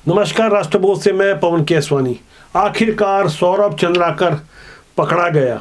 नमस्कार। राष्ट्रबोध से मैं पवन केसवानी। आखिरकार सौरभ चंद्राकर पकड़ा गया।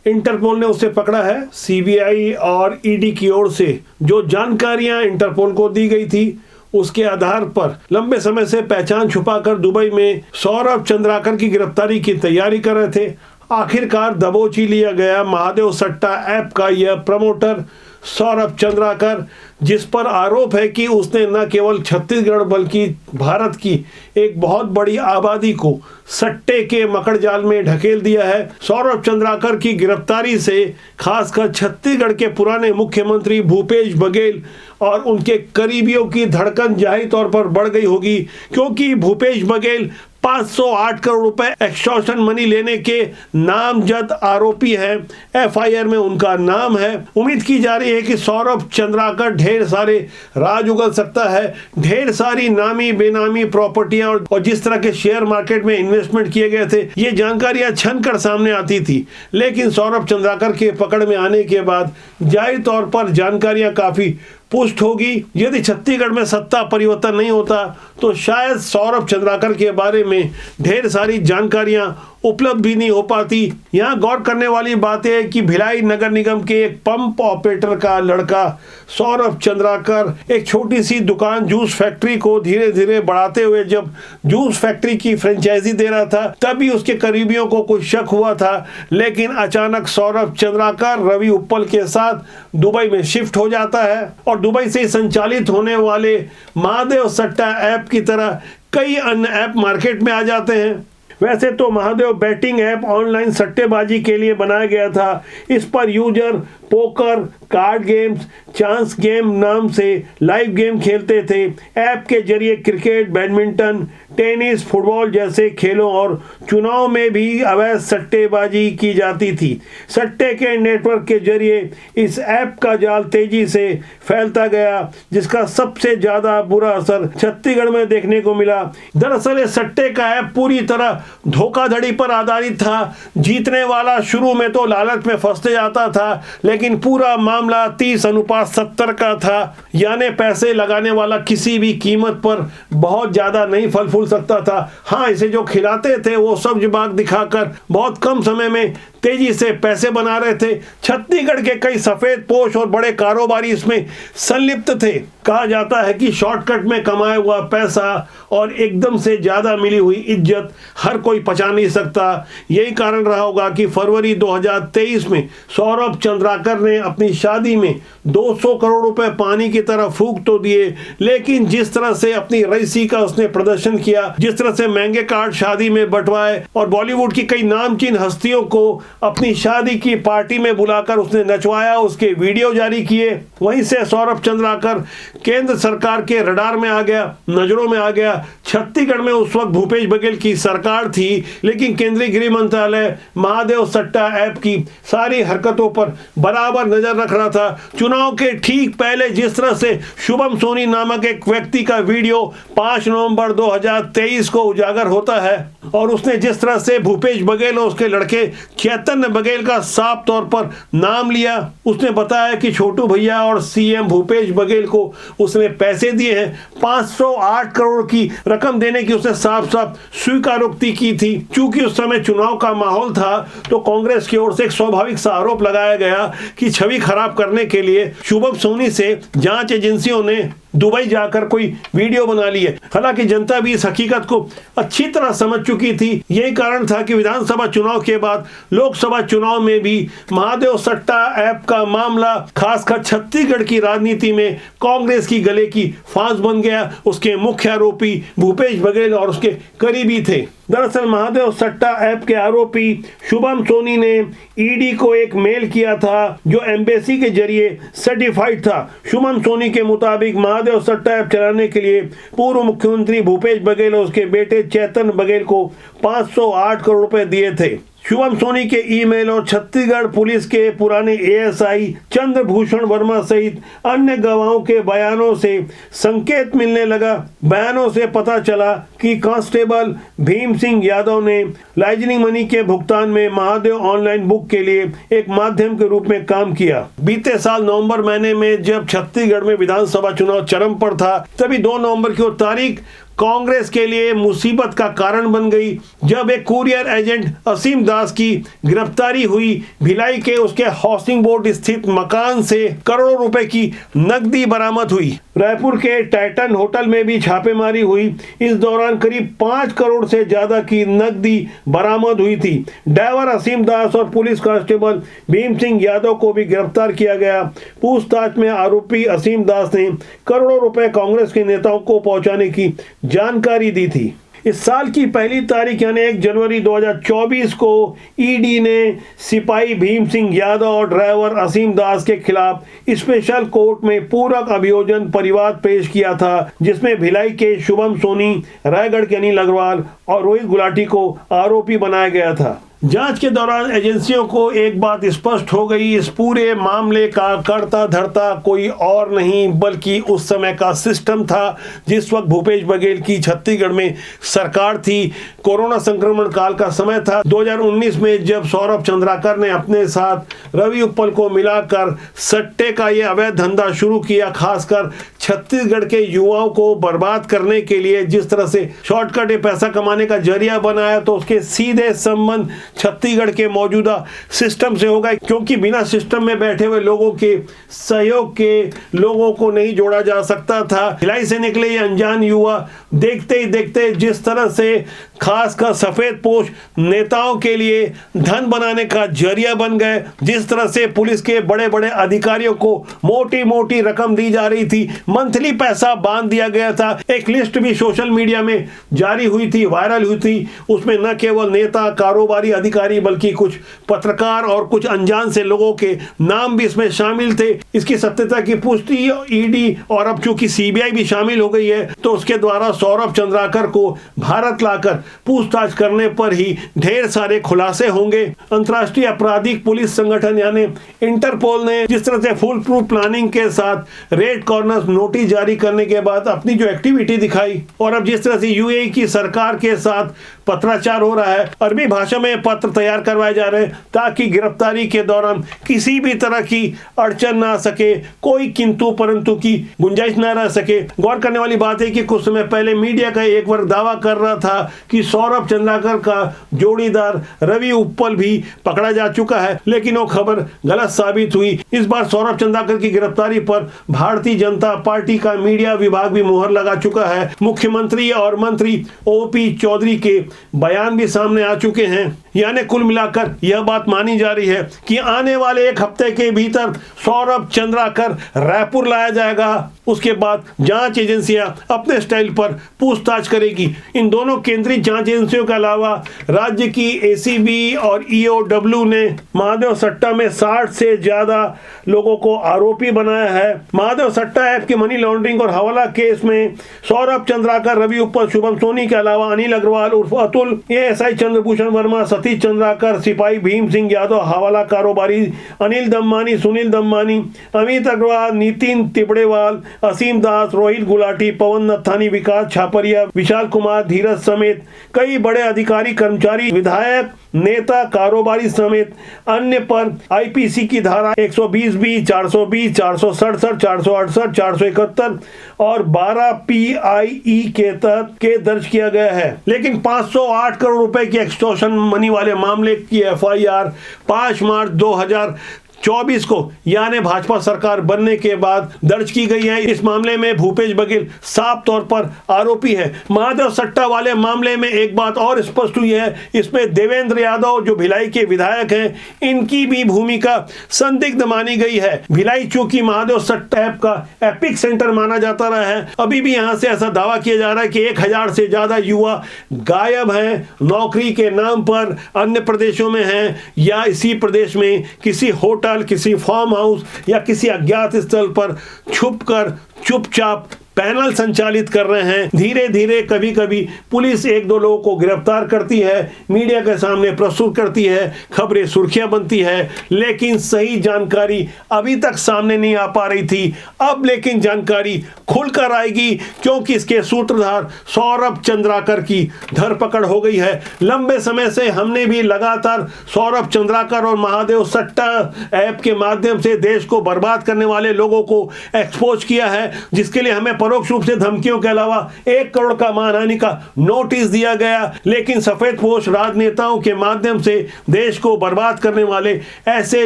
इंटरपोल ने उसे पकड़ा है। सीबीआई और ईडी की ओर से जो जानकारियां इंटरपोल को दी गई थी उसके आधार पर लंबे समय से पहचान छुपाकर दुबई में सौरभ चंद्राकर की गिरफ्तारी की तैयारी कर रहे थे। आखिरकार दबोच ही लिया गया महादेव सट्टा ऐप का यह प्रमोटर सौरभ चंद्राकर, जिस पर आरोप है कि उसने न केवल छत्तीसगढ़ बल्कि भारत की एक बहुत बड़ी आबादी को सट्टे के मकड़जाल में ढकेल दिया है। सौरभ चंद्राकर की गिरफ्तारी से खासकर छत्तीसगढ़ के पुराने मुख्यमंत्री भूपेश बघेल और उनके करीबियों की धड़कन जाहिर तौर पर बढ़ गई होगी, क्योंकि भूपेश बघेल 508 करोड़ रुपए एक्सटॉर्शन मनी लेने के नामजद आरोपी है। एफआईआर में उनका नाम है। उम्मीद की जा रही है कि सौरभ चंद्राकर ढेर सारे राज उगल सकता है। ढेर सारी नामी बेनामी प्रॉपर्टियां और जिस तरह के शेयर मार्केट में इन्वेस्टमेंट किए गए थे, ये जानकारियां छनकर सामने आती थी। लेकिन सौरभ चंद्राकर के पकड़ में आने के बाद जाहिर तौर पर जानकारियां काफी पुष्ट होगी। यदि छत्तीसगढ़ में सत्ता परिवर्तन नहीं होता तो शायद सौरभ चंद्राकर के बारे में ढेर सारी जानकारियां उपलब्ध भी नहीं हो पाती। यहाँ गौर करने वाली बात है कि भिलाई नगर निगम के एक पंप ऑपरेटर का लड़का सौरभ चंद्राकर एक छोटी सी दुकान जूस फैक्ट्री को धीरे धीरे बढ़ाते हुए जब जूस फैक्ट्री की फ्रेंचाइजी दे रहा था, तभी उसके करीबियों को कुछ शक हुआ था। लेकिन अचानक सौरभ चंद्राकर रवि उप्पल के साथ दुबई में शिफ्ट हो जाता है और दुबई से संचालित होने वाले महादेव सट्टा ऐप की तरह कई अन्य ऐप मार्केट में आ जाते हैं। वैसे तो महादेव बैटिंग ऐप ऑनलाइन सट्टेबाजी के लिए बनाया गया था। इस पर user poker, card games, chance game नाम से लाइव गेम खेलते थे। ऐप के जरिए क्रिकेट, बैडमिंटन, टेनिस, फुटबॉल जैसे खेलों और चुनाव में भी अवैध सट्टेबाजी की जाती थी। सट्टे के नेटवर्क के जरिए इस ऐप का जाल तेजी से फैलता गया, जिसका सबसे ज्यादा बुरा असर छत्तीसगढ़ में देखने को मिला। दरअसल इस सट्टे का ऐप पूरी तरह धोखाधड़ी पर आधारित था। जीतने वाला शुरू में तो लालच में फंसते जाता था, लेकिन पूरा मामला 30:70 का था। यानी पैसे लगाने वाला किसी भी कीमत पर बहुत ज्यादा नहीं फल फूल सकता था। हाँ, इसे जो खिलाते थे वो सब्ज बाग दिखाकर बहुत कम समय में तेजी से पैसे बना रहे थे। छत्तीसगढ़ के कई सफेद पोश और बड़े कारोबारी इसमें संलिप्त थे। कहा जाता है कि शॉर्टकट में कमाया हुआ पैसा और एकदम से ज्यादा मिली हुई इज्जत हर कोई पचा नहीं सकता। यही कारण रहा होगा कि फरवरी 2023 में सौरभ चंद्राकर ने अपनी शादी में 200 करोड़ रुपए पानी की तरह फूंक तो दिए, लेकिन जिस तरह से अपनी रईसी का उसने प्रदर्शन किया, जिस तरह से महंगे कार्ड शादी में बंटवाए और बॉलीवुड की कई नामचीन हस्तियों को अपनी शादी की पार्टी में बुलाकर उसने नचवाया, उसके वीडियो जारी किए, वहीं से सौरभ चंद्राकर केंद्र सरकार के रडार में आ गया, नजरों में आ गया। छत्तीसगढ़ में उस वक्त भूपेश बघेल की सरकार थी, लेकिन केंद्रीय गृह मंत्रालय महादेव सट्टा ऐप की सारी हरकतों पर बराबर नजर रख रहा था। चुनाव के ठीक पहले जिस तरह से शुभम सोनी नामक एक व्यक्ति का वीडियो 5 नवंबर 2023 को उजागर होता है और उसने जिस तरह से भूपेश बघेल और उसके लड़के चैतन्य बघेल का साफ तौर पर नाम लिया, उसने बताया कि छोटू भैया और सीएम भूपेश बघेल को उसने पैसे दिए हैं। 508 करोड़ की रकम देने की उसने साफ साफ स्वीकारोक्ति की थी। चूंकि उस समय चुनाव का माहौल था तो कांग्रेस की ओर से एक स्वाभाविक सा आरोप लगाया गया कि छवि खराब करने के लिए शुभम सोनी से जांच एजेंसियों ने दुबई जाकर कोई वीडियो बना ली है। हालांकि जनता भी इस हकीकत को अच्छी तरह समझ चुकी थी। यही कारण था कि विधानसभा चुनाव के बाद लोकसभा चुनाव में भी महादेव सट्टा ऐप का मामला खासकर छत्तीसगढ़ की राजनीति में कांग्रेस की गले की फांस बन गया। उसके मुख्य आरोपी भूपेश बघेल और उसके करीबी थे। दरअसल महादेव सट्टा ऐप के आरोपी शुभम सोनी ने ईडी को एक मेल किया था जो एम्बेसी के जरिए सर्टिफाइड था। शुभम सोनी के मुताबिक महादेव सट्टा ऐप चलाने के लिए पूर्व मुख्यमंत्री भूपेश बघेल और उसके बेटे चैतन्य बघेल को 508 करोड़ रुपए दिए थे। शुभम सोनी के ईमेल और छत्तीसगढ़ पुलिस के पुराने एएसआई चंद्रभूषण वर्मा सहित अन्य गवाहों के बयानों से संकेत मिलने लगा। बयानों से पता चला कि कांस्टेबल भीम सिंह यादव ने लाइजनिंग मनी के भुगतान में महादेव ऑनलाइन बुक के लिए एक माध्यम के रूप में काम किया। बीते साल नवंबर महीने में जब छत्तीसगढ़ में विधानसभा चुनाव चरम पर था, तभी 2 नवंबर की तारीख कांग्रेस के लिए मुसीबत का कारण बन गई जब एक कुरियर एजेंट असीम दास की गिरफ्तारी हुई। भिलाई के उसके हाउसिंग बोर्ड स्थित मकान से करोड़ों रुपए की नकदी बरामद हुई। रायपुर के टाइटन होटल में भी छापेमारी हुई। इस दौरान करीब 5 करोड़ से ज्यादा की नकदी बरामद हुई थी। ड्राइवर असीम दास और पुलिस कांस्टेबल भीम सिंह यादव को भी गिरफ्तार किया गया। पूछताछ में आरोपी असीम दास ने करोड़ों रुपए कांग्रेस के नेताओं को पहुंचाने की जानकारी दी थी। इस साल की पहली तारीख यानी 1 जनवरी 2024 को ईडी ने सिपाही भीम सिंह यादव और ड्राइवर असीम दास के खिलाफ स्पेशल कोर्ट में पूरक अभियोजन परिवाद पेश किया था, जिसमें भिलाई के शुभम सोनी, रायगढ़ के अनिल अग्रवाल और रोहित गुलाटी को आरोपी बनाया गया था। जांच के दौरान एजेंसियों को एक बात स्पष्ट हो गई, इस पूरे मामले का कर्ता धर्ता कोई और नहीं बल्कि उस समय का सिस्टम था। जिस वक्त भूपेश बघेल की छत्तीसगढ़ में सरकार थी, कोरोना संक्रमण काल का समय था। 2019 में जब सौरभ चंद्राकर ने अपने साथ रवि उप्पल को मिलाकर सट्टे का ये अवैध धंधा शुरू किया, खासकर छत्तीसगढ़ के युवाओं को बर्बाद करने के लिए जिस तरह से शॉर्टकट पैसा कमाने का जरिया बनाया, तो उसके सीधे संबंध छत्तीसगढ़ के मौजूदा सिस्टम से होगा, क्योंकि बिना सिस्टम में बैठे हुए लोगों के सहयोग के लोगों को नहीं जोड़ा जा सकता था। भिलाई से निकले ये अनजान युवा देखते ही देखते जिस तरह से खासकर सफेद पोश नेताओं के लिए धन बनाने का जरिया बन गए, जिस तरह से पुलिस के बड़े बड़े अधिकारियों को मोटी मोटी रकम दी जा रही थी, मंथली पैसा बांध दिया गया था। एक लिस्ट भी सोशल मीडिया में जारी हुई थी, वायरल हुई थी। उसमें न केवल नेता, कारोबारी अधिकारी बल्कि कुछ पत्रकार और कुछ अनजान से लोगों के नाम भी इसमें शामिल थे। इसकी सत्यता की पुष्टि ईडी और अब चूंकि सीबीआई भी शामिल हो गई है, तो उसके द्वारा सौरभ चंद्राकर को भारत लाकर पूछताछ करने पर ही ढेर सारे खुलासे होंगे। अंतर्राष्ट्रीय आपराधिक पुलिस संगठन यानी इंटरपोल ने जिस तरह से फुल प्रूफ प्लानिंग के साथ रेड कॉर्नर नोटिस जारी करने के बाद अपनी जो एक्टिविटी दिखाई, और अब जिस तरह से यूएई की सरकार के साथ पत्राचार हो रहा है, अरबी भाषा में पत्र तैयार करवाए जा रहे हैं ताकि गिरफ्तारी के दौरान किसी भी तरह की अड़चन ना आ सके, कोई किंतु परंतु की गुंजाइश ना रह सके। गौर करने वाली बात है कि कुछ समय पहले मीडिया का एक वर्ग दावा कर रहा था कि सौरभ चंद्राकर का जोड़ीदार रवि उप्पल भी पकड़ा जा चुका है, लेकिन वो खबर गलत साबित हुई। इस बार सौरभ चंद्राकर की गिरफ्तारी पर भारतीय जनता पार्टी का मीडिया विभाग भी मुहर लगा चुका है। मुख्यमंत्री और मंत्री ओपी चौधरी के बयान भी सामने आ चुके हैं। यानी कुल मिलाकर यह बात मानी जा रही है कि आने वाले 1 हफ्ते के भीतर सौरभ चंद्राकर रायपुर लाया जाएगा। उसके बाद जांच एजेंसियां अपने स्टाइल पर पूछताछ करेगी। इन दोनों केंद्रीय जांच एजेंसियों के अलावा राज्य की एसीबी और ईओडब्ल्यू ने महादेव सट्टा में 60 से ज्यादा लोगों को आरोपी बनाया है। महादेव सट्टा ऐप के मनी लॉन्ड्रिंग और हवाला केस में सौरभ चंद्राकर, रवि उप्पल, शुभम सोनी के अलावा अनिल अग्रवाल उर्फ अतुल, एएसआई चंद्रभूषण वर्मा, सतीश चंद्राकर, सिपाही भीम सिंह यादव, हवाला कारोबारी अनिल दम्मानी, सुनील दम्मानी, अमित अग्रवाल, नितिन तिबड़ेवाल, असीम दास, रोहित गुलाटी, पवन नथानी, विकास छापरिया, विशाल कुमार, धीरज समेत कई बड़े अधिकारी, कर्मचारी, विधायक, नेता, कारोबारी समेत अन्य पर आईपीसी की धारा 120B, 420, 467, 468, 471 और 12 PIE के तहत के दर्ज किया गया है। लेकिन 508 करोड़ रुपए की एक्सटॉर्शन मनी वाले मामले की FIR 5 मार्च 2024 को यानी भाजपा सरकार बनने के बाद दर्ज की गई है। इस मामले में भूपेश बघेल साफ तौर पर आरोपी है। महादेव सट्टा वाले मामले में एक बात और स्पष्ट हुई है, इसमें देवेंद्र यादव जो भिलाई के विधायक हैं, इनकी भी भूमिका संदिग्ध मानी गई है। भिलाई चूंकि महादेव सट्टा ऐप का एपिक सेंटर माना जाता रहा है, अभी भी यहां से ऐसा दावा किया जा रहा है कि 1000 से ज्यादा युवा गायब हैं, नौकरी के नाम पर अन्य प्रदेशों में हैं या इसी प्रदेश में किसी होटल, किसी फार्म हाउस या किसी अज्ञात स्थल पर छुपकर चुपचाप पैनल संचालित कर रहे हैं। धीरे धीरे कभी कभी पुलिस 1-2 लोगों को गिरफ्तार करती है, मीडिया के सामने प्रस्तुत करती है, खबरें सुर्खियां बनती है, लेकिन सही जानकारी अभी तक सामने नहीं आ पा रही थी। अब लेकिन जानकारी खुलकर आएगी क्योंकि इसके सूत्रधार सौरभ चंद्राकर की धरपकड़ हो गई है। लंबे समय से हमने भी लगातार सौरभ चंद्राकर और महादेव सट्टा ऐप के माध्यम से देश को बर्बाद करने वाले लोगों को एक्सपोज किया है, जिसके लिए हमें परोक्ष रूप से धमकियों के अलावा 1 करोड़ का मानहानि का नोटिस दिया गया। लेकिन सफेदपोश राजनेताओं के माध्यम से देश को बर्बाद करने वाले ऐसे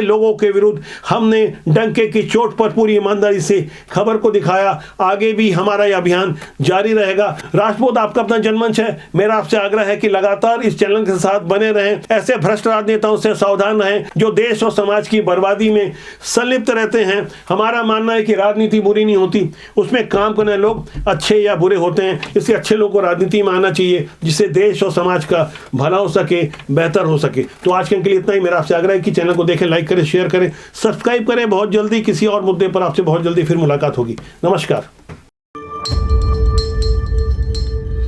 लोगों के विरुद्ध हमने डंके की चोट पर पूरी ईमानदारी से खबर को दिखाया। आगे भी हमारा यह अभियान जारी रहेगा। राष्ट्रबोध आपका अपना जनमंच है। मेरा आपसे आग्रह है कि लगातार इस चैनल के साथ बने रहें। ऐसे भ्रष्ट राजनेताओं से सावधान रहें जो देश और समाज की बर्बादी में संलिप्त रहते हैं। हमारा मानना है कि राजनीति बुरी नहीं होती, उसमें काम करने लोग अच्छे या बुरे होते हैं। इससे अच्छे लोगों को राजनीति में आना चाहिए जिससे देश और समाज का भला हो सके, बेहतर हो सके। तो आज के लिए इतना ही। मेरा आपसे आग्रह है कि चैनल को देखें, लाइक करें, शेयर करें, सब्सक्राइब करें। बहुत जल्दी किसी और मुद्दे पर आपसे बहुत जल्दी फिर मुलाकात होगी। नमस्कार।